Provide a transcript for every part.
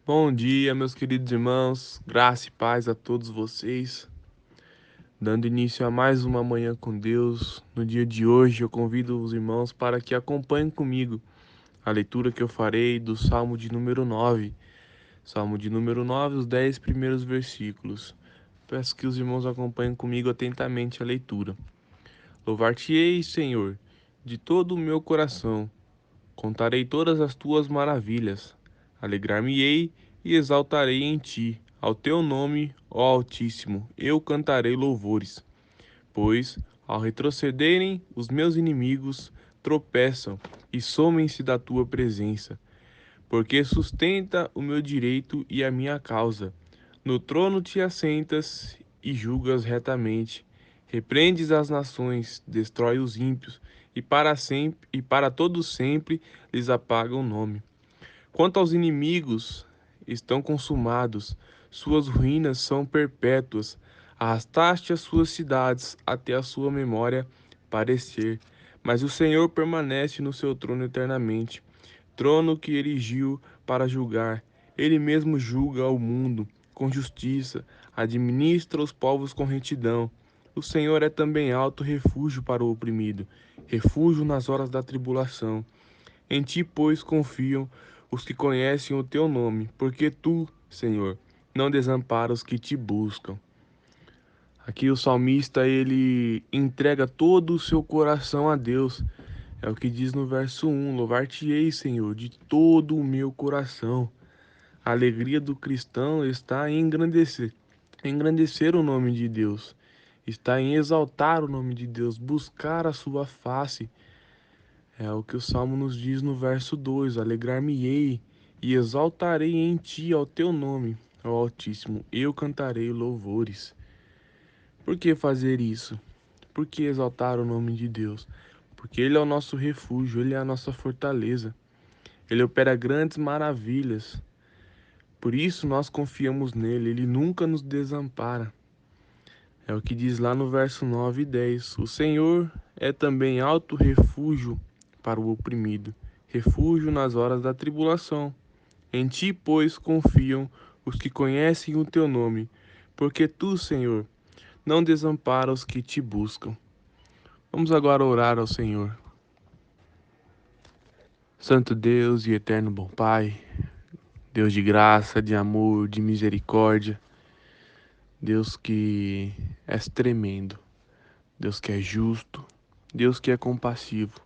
Bom dia, meus queridos irmãos, graça e paz a todos vocês. Dando início a mais uma manhã com Deus, no dia de hoje eu convido os irmãos para que acompanhem comigo a leitura que eu farei do Salmo de número 9. Salmo de número 9, os 10 primeiros versículos. Peço que os irmãos acompanhem comigo atentamente a leitura. Louvar-te-ei, Senhor, de todo o meu coração. Contarei todas as tuas maravilhas. Alegrar-me-ei e exaltarei em ti. Ao teu nome, ó Altíssimo, eu cantarei louvores. Pois, ao retrocederem, os meus inimigos tropeçam e somem-se da tua presença. Porque sustenta o meu direito e a minha causa. No trono te assentas e julgas retamente. Repreendes as nações, destrói os ímpios, e para sempre e para todo sempre lhes apaga o nome. Quanto aos inimigos, estão consumados, suas ruínas são perpétuas. Arrastaste as suas cidades até a sua memória parecer. Mas o Senhor permanece no seu trono eternamente, trono que erigiu para julgar. Ele mesmo julga o mundo com justiça, administra os povos com retidão. O Senhor é também alto refúgio para o oprimido, refúgio nas horas da tribulação. Em ti, pois, confiam os que conhecem o teu nome, porque tu, Senhor, não desamparas os que te buscam. Aqui o salmista ele entrega todo o seu coração a Deus. É o que diz no verso 1: Louvar-te-ei, Senhor, de todo o meu coração. A alegria do cristão está em engrandecer o nome de Deus, está em exaltar o nome de Deus, buscar a sua face. É o que o Salmo nos diz no verso 2: Alegrar-me-ei e exaltarei em ti ao teu nome, ó Altíssimo, eu cantarei louvores. Por que fazer isso? Por que exaltar o nome de Deus? Porque Ele é o nosso refúgio, Ele é a nossa fortaleza. Ele opera grandes maravilhas. Por isso nós confiamos nele, Ele nunca nos desampara. É o que diz lá no verso 9 e 10. O Senhor é também alto refúgio para o oprimido, refúgio nas horas da tribulação. Em ti, pois, confiam os que conhecem o teu nome, porque tu, Senhor, não desampara os que te buscam. Vamos agora orar ao Senhor. Santo Deus e eterno bom Pai, Deus de graça, de amor, de misericórdia, Deus que és tremendo, Deus que é justo, Deus que é compassivo.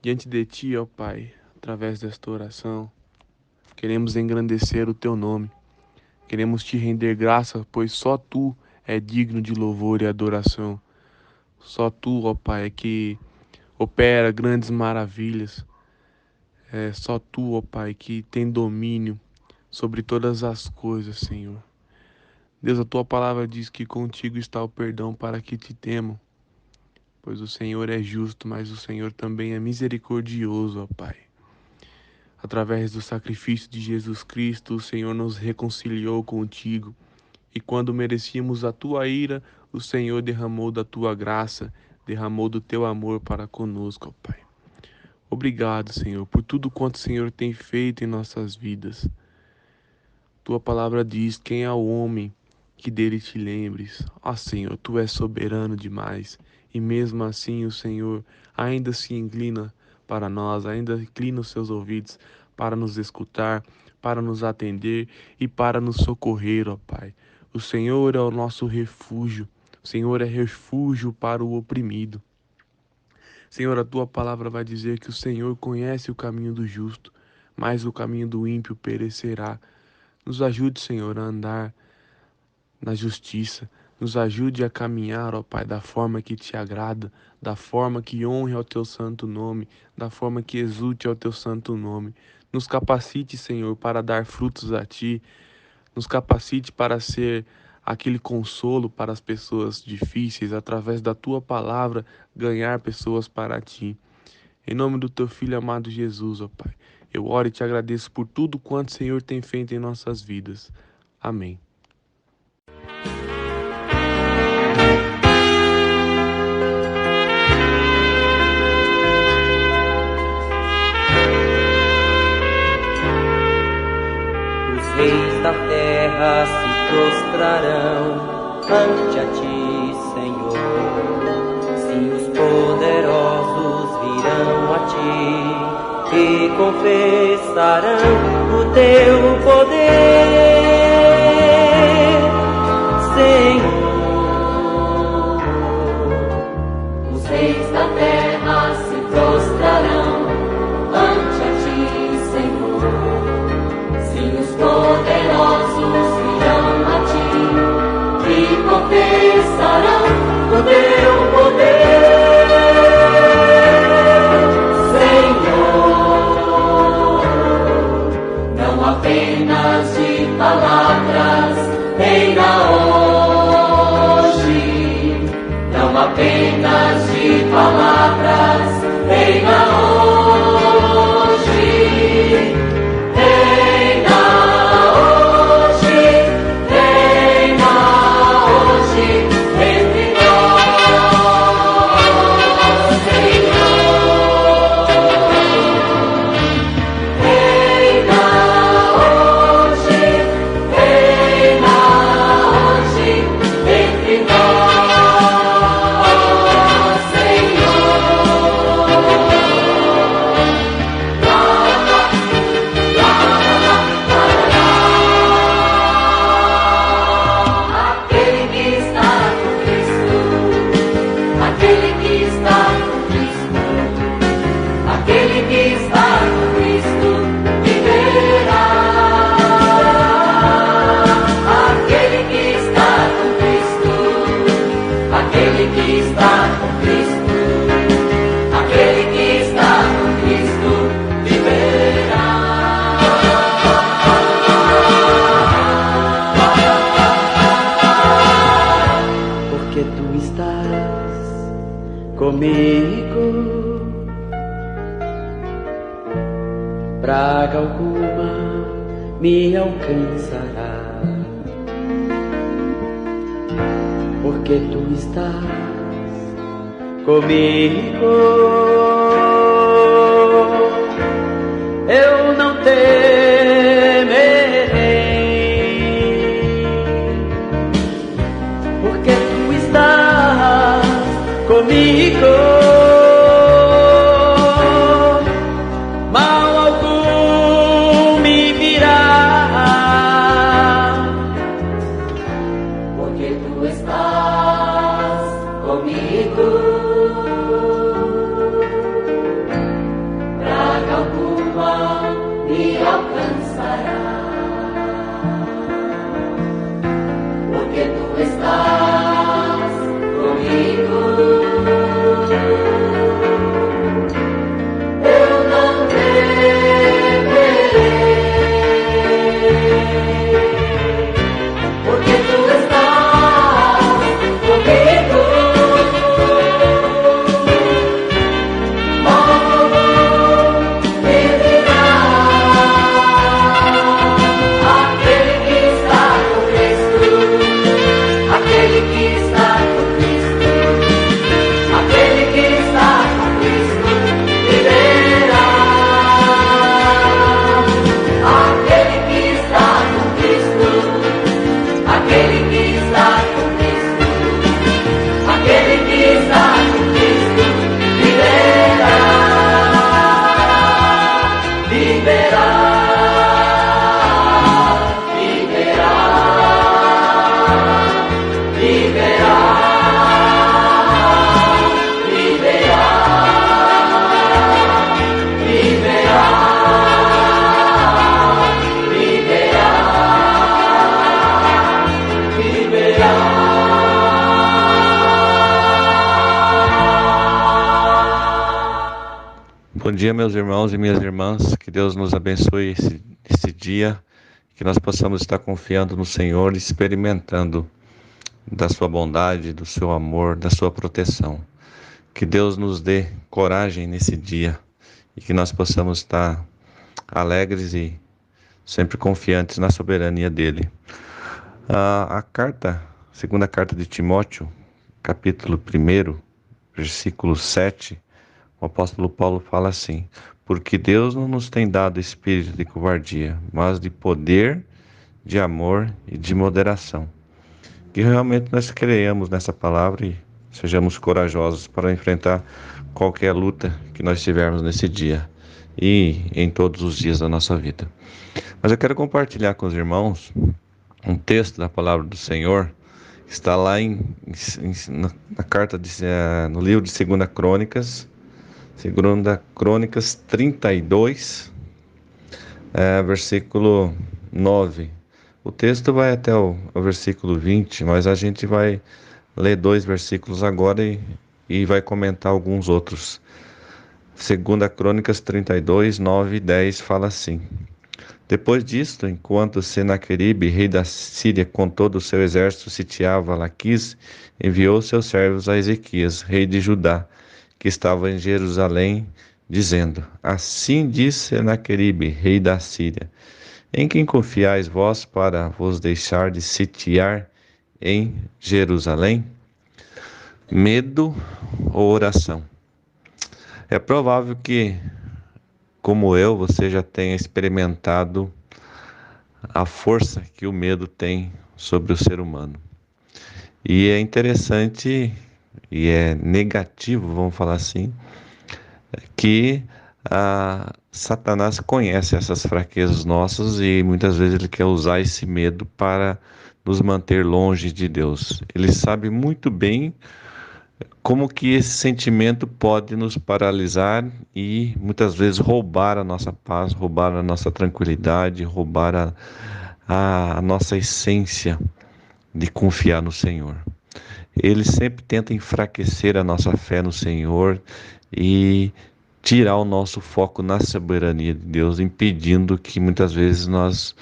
Diante de ti, ó Pai, através desta oração, queremos engrandecer o teu nome, queremos te render graça, pois só tu é digno de louvor e adoração. Só tu, ó Pai, é que opera grandes maravilhas. É só tu, ó Pai, que tem domínio sobre todas as coisas, Senhor. Deus, a tua palavra diz que contigo está o perdão para que te temam, pois o Senhor é justo, mas o Senhor também é misericordioso, ó Pai. Através do sacrifício de Jesus Cristo, o Senhor nos reconciliou contigo, e quando merecíamos a tua ira, o Senhor derramou da tua graça, derramou do teu amor para conosco, ó Pai. Obrigado, Senhor, por tudo quanto o Senhor tem feito em nossas vidas. Tua palavra diz: quem é o homem que dele te lembres? Ó Senhor, tu és soberano demais, e mesmo assim o Senhor ainda se inclina para nós, ainda inclina os seus ouvidos para nos escutar, para nos atender e para nos socorrer, ó Pai. O Senhor é o nosso refúgio, o Senhor é refúgio para o oprimido. Senhor, a tua palavra vai dizer que o Senhor conhece o caminho do justo, mas o caminho do ímpio perecerá. Nos ajude, Senhor, a andar na justiça. Nos ajude a caminhar, ó Pai, da forma que te agrada, da forma que honre ao teu santo nome, da forma que exulte ao teu santo nome. Nos capacite, Senhor, para dar frutos a ti. Nos capacite para ser aquele consolo para as pessoas difíceis, através da tua palavra, ganhar pessoas para ti. Em nome do teu Filho amado Jesus, ó Pai, eu oro e te agradeço por tudo quanto o Senhor tem feito em nossas vidas. Amém. Os da terra se prostrarão ante a ti, Senhor. Sim, os poderosos virão a ti e confessarão o teu poder, Senhor. Os reis da terra se prostrarão ante a ti, Senhor. Sim, os poderosos virão a ti e confessarão o teu poder, Senhor. Não apenas de palavras reina hoje, não apenas de palavras reina hoje, reina hoje, reina hoje entre nós, Senhor. Reina hoje entre nós, Senhor. Aquele que está com Cristo, aquele que está com Cristo, aquele que está com Cristo viverá. Aquele que está com Cristo, aquele que está com Cristo, aquele que está com Cristo viverá. Porque tu estás comigo, praga alguma me alcançará. Porque tu estás comigo, eu não temerei. Porque tu estás comigo, mal algum me virá. Porque tu estás comigo, praga alguma me alcançará. Porque tu estás comigo, eu não temerei. Porque tu estás comigo, mal algum me virá. Aquele que está com Cristo, aquele que está com Cristo, aquele que está com Cristo viverá. Aquele que está com Cristo, aquele que está com Cristo, aquele que está com Cristo viverá, viverá, viverá, viverá, viverá, viverá, viverá, Bom dia, meus irmãos e minhas irmãs. Que Deus nos abençoe esse dia, que nós possamos estar confiando no Senhor, experimentando da sua bondade, do seu amor, da sua proteção. Que Deus nos dê coragem nesse dia e que nós possamos estar alegres e sempre confiantes na soberania dele. A segunda carta de Timóteo, capítulo 1, versículo 7, o apóstolo Paulo fala assim: porque Deus não nos tem dado espírito de covardia, mas de poder, de amor e de moderação. Que realmente nós creiamos nessa palavra e sejamos corajosos para enfrentar qualquer luta que nós tivermos nesse dia e em todos os dias da nossa vida. Mas eu quero compartilhar com os irmãos um texto da palavra do Senhor que está lá na carta no livro de 2 Crônicas 32, versículo 9. O texto vai até o versículo 20, mas a gente vai ler 2 versículos agora e vai comentar alguns outros. 2 Crônicas 32, 9 e 10 fala assim: Depois disto, enquanto Senaqueribe, rei da Síria, com todo o seu exército sitiava Laquis, enviou seus servos a Ezequias, rei de Judá, que estava em Jerusalém, dizendo: Assim diz Senaqueribe, rei da Síria: Em quem confiais vós para vos deixar de sitiar em Jerusalém? Medo ou oração? É provável que, como eu, você já tenha experimentado a força que o medo tem sobre o ser humano. E é interessante e é negativo, vamos falar assim, que Satanás conhece essas fraquezas nossas e muitas vezes ele quer usar esse medo para nos manter longe de Deus. Ele sabe muito bem como que esse sentimento pode nos paralisar e muitas vezes roubar a nossa paz, roubar a nossa tranquilidade, roubar a nossa essência de confiar no Senhor. Ele sempre tenta enfraquecer a nossa fé no Senhor e tirar o nosso foco na soberania de Deus, impedindo que muitas vezes nós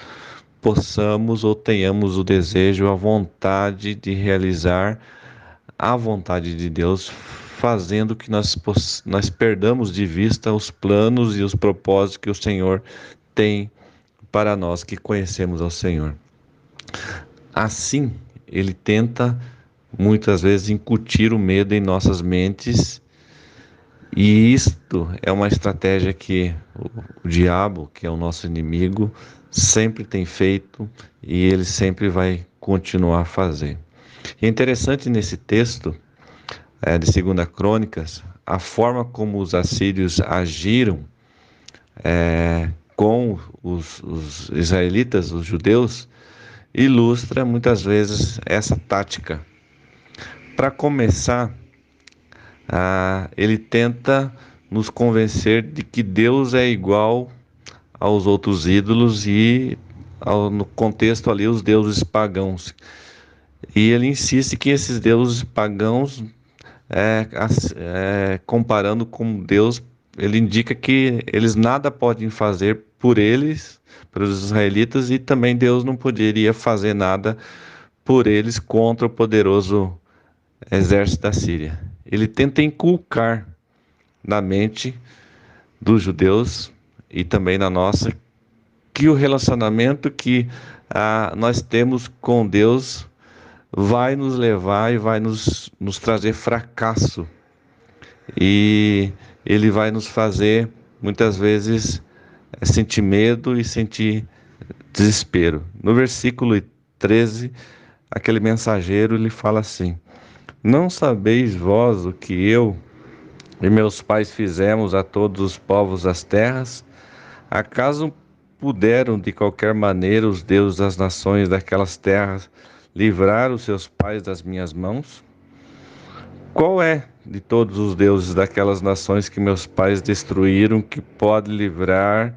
possamos ou tenhamos o desejo, a vontade de realizar a vontade de Deus, fazendo que nós perdamos de vista os planos e os propósitos que o Senhor tem para nós que conhecemos ao Senhor. Assim, ele tenta muitas vezes incutir o medo em nossas mentes, e isto é uma estratégia que o diabo, que é o nosso inimigo, sempre tem feito e ele sempre vai continuar a fazer. É interessante nesse texto de 2 Crônicas, a forma como os assírios agiram com os israelitas, os judeus, ilustra muitas vezes essa tática. Para começar, ele tenta nos convencer de que Deus é igual aos outros ídolos e, no contexto ali, os deuses pagãos. E ele insiste que esses deuses pagãos, comparando com Deus, ele indica que eles nada podem fazer por eles, pelos israelitas, e também Deus não poderia fazer nada por eles contra o poderoso exército da Síria. Ele tenta inculcar na mente dos judeus e também na nossa que o relacionamento que nós temos com Deus vai nos levar e vai nos trazer fracasso, e ele vai nos fazer muitas vezes sentir medo e sentir desespero. No versículo 13, aquele mensageiro ele fala assim: Não sabeis vós o que eu e meus pais fizemos a todos os povos das terras? Acaso puderam de qualquer maneira os deuses das nações daquelas terras livrar os seus pais das minhas mãos? Qual é de todos os deuses daquelas nações que meus pais destruíram que pode livrar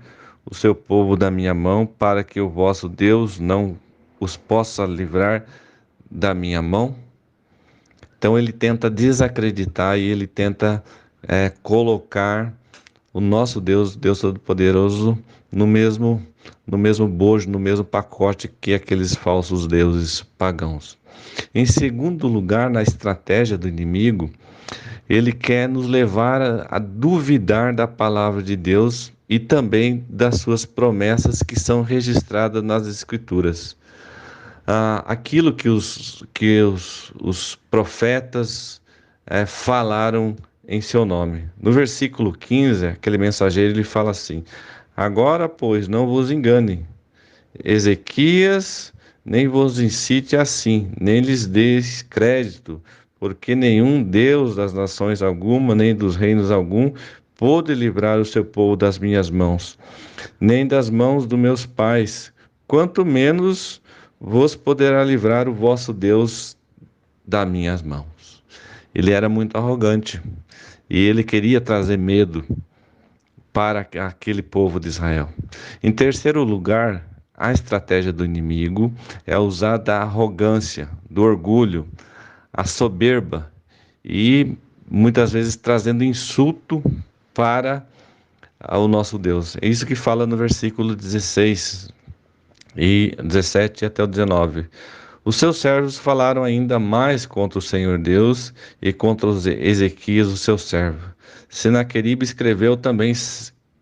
o seu povo da minha mão, para que o vosso Deus não os possa livrar da minha mão? Então ele tenta desacreditar e ele tenta colocar o nosso Deus, Deus Todo-Poderoso, no mesmo bojo, no mesmo pacote que aqueles falsos deuses pagãos. Em segundo lugar, na estratégia do inimigo, ele quer nos levar a duvidar da palavra de Deus e também das suas promessas que são registradas nas Escrituras. Aquilo que os profetas falaram em seu nome. No versículo 15, aquele mensageiro ele fala assim: Agora, pois, não vos engane, Ezequias, nem vos incite assim, nem lhes deis crédito, porque nenhum Deus das nações alguma, nem dos reinos algum, pôde livrar o seu povo das minhas mãos, nem das mãos dos meus pais, quanto menos vos poderá livrar o vosso Deus das minhas mãos. Ele era muito arrogante e ele queria trazer medo para aquele povo de Israel. Em terceiro lugar, a estratégia do inimigo é usar da arrogância, do orgulho, a soberba e muitas vezes trazendo insulto para o nosso Deus. É isso que fala no versículo 16 e 17 até o 19. Os seus servos falaram ainda mais contra o Senhor Deus e contra Ezequias, o seu servo. Senaqueribe escreveu também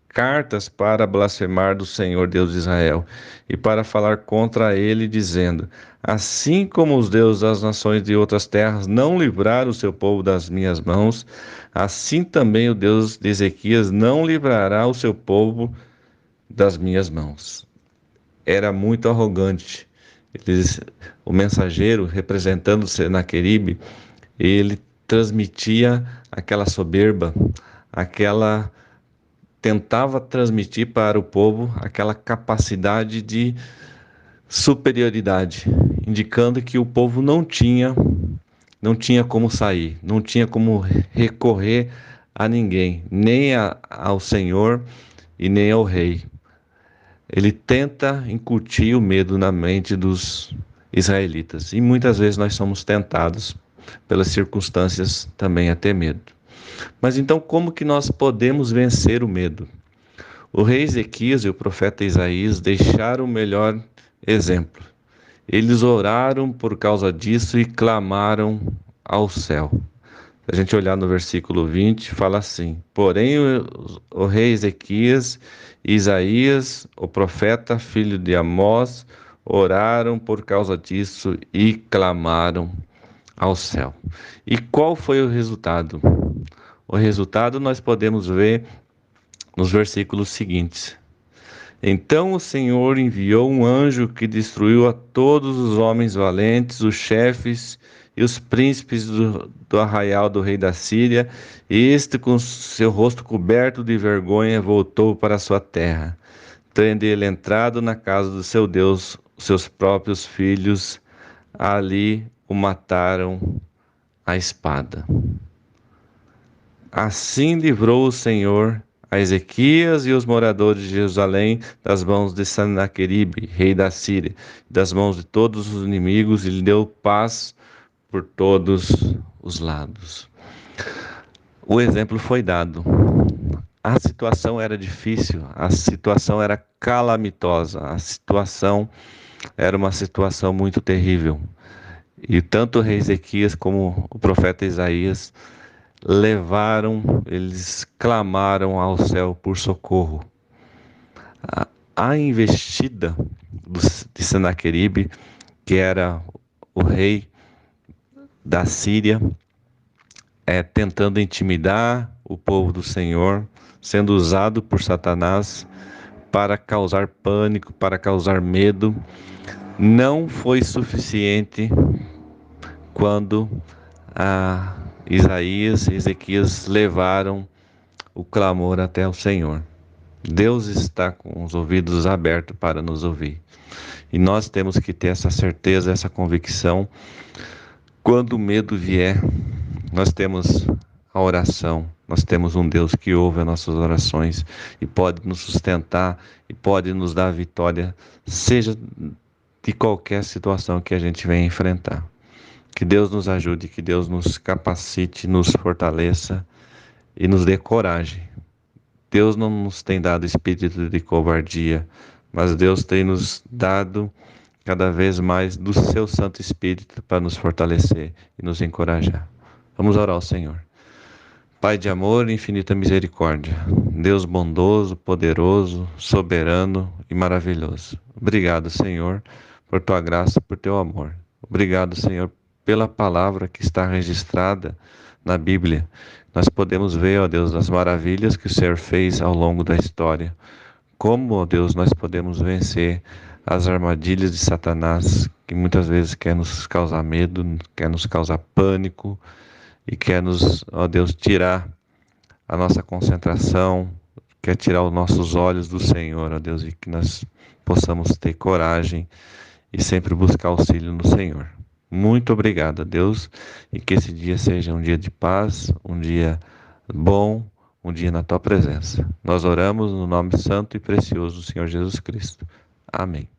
cartas para blasfemar do Senhor Deus de Israel e para falar contra ele, dizendo: assim como os deuses das nações de outras terras não livraram o seu povo das minhas mãos, assim também o Deus de Ezequias não livrará o seu povo das minhas mãos. Era muito arrogante. O mensageiro, representando Senaqueribe, ele transmitia aquela soberba, tentava transmitir para o povo aquela capacidade de superioridade, indicando que o povo não tinha como sair, não tinha como recorrer a ninguém, nem ao Senhor e nem ao rei. Ele tenta incutir o medo na mente dos israelitas. E muitas vezes nós somos tentados pelas circunstâncias também a ter medo. Mas então como que nós podemos vencer o medo? O rei Ezequias e o profeta Isaías deixaram o melhor exemplo. Eles oraram por causa disso e clamaram ao céu. Se a gente olhar no versículo 20, fala assim: porém o rei Ezequias e Isaías, o profeta, filho de Amós, oraram por causa disso e clamaram ao céu. E qual foi o resultado? O resultado nós podemos ver nos versículos seguintes. Então o Senhor enviou um anjo que destruiu a todos os homens valentes, os chefes e os príncipes do arraial do rei da Síria, e este, com seu rosto coberto de vergonha, voltou para a sua terra, tendo ele entrado na casa do seu Deus. Seus próprios filhos ali o mataram à espada. Assim livrou o Senhor a Ezequias e os moradores de Jerusalém das mãos de Senaqueribe, rei da Síria, das mãos de todos os inimigos, e lhe deu paz por todos os lados. O exemplo foi dado. A situação era difícil, a situação era calamitosa, a situação era uma situação muito terrível. E tanto o rei Ezequias como o profeta Isaías eles clamaram ao céu por socorro. A investida de Senaqueribe, que era o rei da Síria, tentando intimidar o povo do Senhor, sendo usado por Satanás para causar pânico, para causar medo, não foi suficiente quando Isaías e Ezequias levaram o clamor até o Senhor. Deus está com os ouvidos abertos para nos ouvir. E nós temos que ter essa certeza, essa convicção. Quando o medo vier, nós temos a oração, nós temos um Deus que ouve as nossas orações e pode nos sustentar e pode nos dar vitória, seja de qualquer situação que a gente venha enfrentar. Que Deus nos ajude, que Deus nos capacite, nos fortaleça e nos dê coragem. Deus não nos tem dado espírito de covardia, mas Deus tem nos dado cada vez mais do seu Santo Espírito para nos fortalecer e nos encorajar. Vamos orar ao Senhor. Pai de amor e infinita misericórdia, Deus bondoso, poderoso, soberano e maravilhoso. Obrigado, Senhor, por tua graça, por teu amor. Obrigado, Senhor, pela palavra que está registrada na Bíblia. Nós podemos ver, ó Deus, as maravilhas que o Senhor fez ao longo da história. Como, ó Deus, nós podemos vencer as armadilhas de Satanás, que muitas vezes quer nos causar medo, quer nos causar pânico e quer nos, ó Deus, tirar a nossa concentração, quer tirar os nossos olhos do Senhor, ó Deus, e que nós possamos ter coragem e sempre buscar auxílio no Senhor. Muito obrigado, Deus, e que esse dia seja um dia de paz, um dia bom, um dia na Tua presença. Nós oramos no nome santo e precioso do Senhor Jesus Cristo. Amém.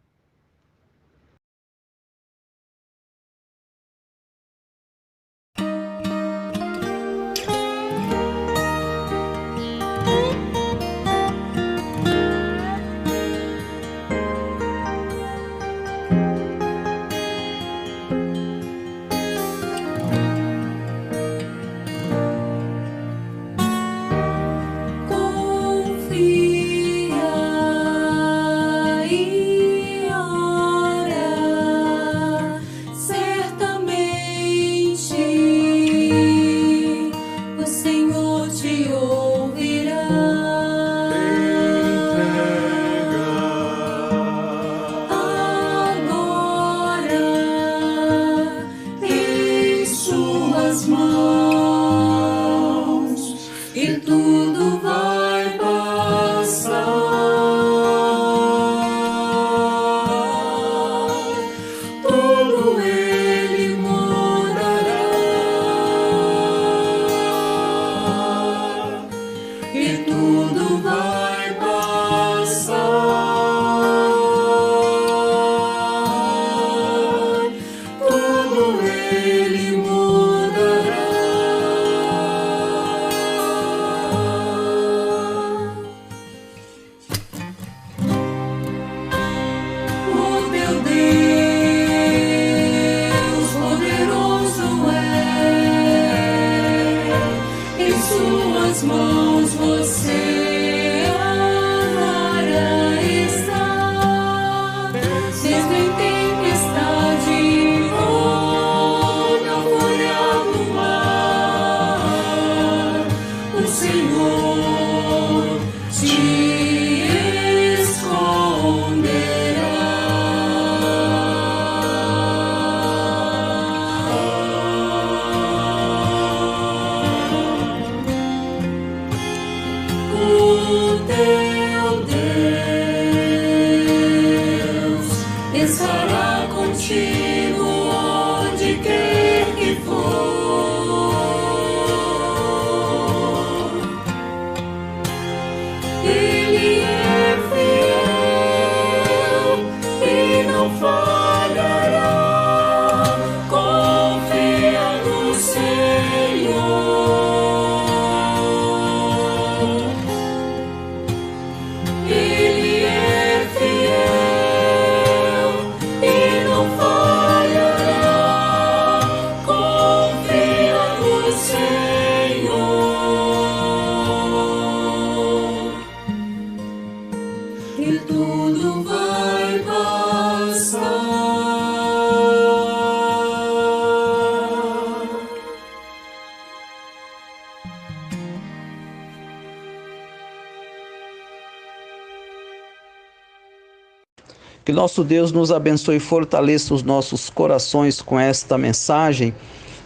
Que nosso Deus nos abençoe e fortaleça os nossos corações com esta mensagem.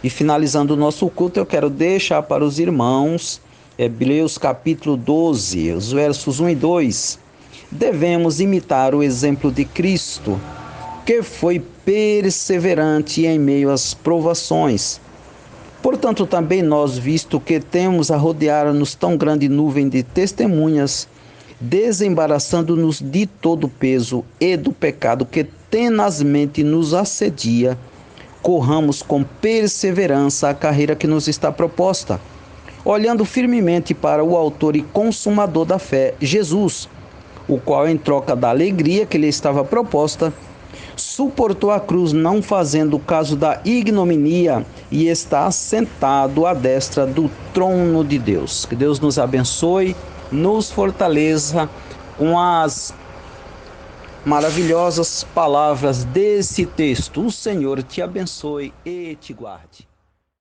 E finalizando o nosso culto, eu quero deixar para os irmãos Hebreus capítulo 12, os versos 1 e 2. Devemos imitar o exemplo de Cristo, que foi perseverante em meio às provações. Portanto, também nós, visto que temos a rodear-nos tão grande nuvem de testemunhas, desembaraçando-nos de todo o peso e do pecado que tenazmente nos assedia, corramos com perseverança a carreira que nos está proposta, olhando firmemente para o autor e consumador da fé, Jesus, o qual, em troca da alegria que lhe estava proposta, suportou a cruz, não fazendo caso da ignominia, e está assentado à destra do trono de Deus. Que Deus nos abençoe, nos fortaleça com as maravilhosas palavras desse texto. O Senhor te abençoe e te guarde.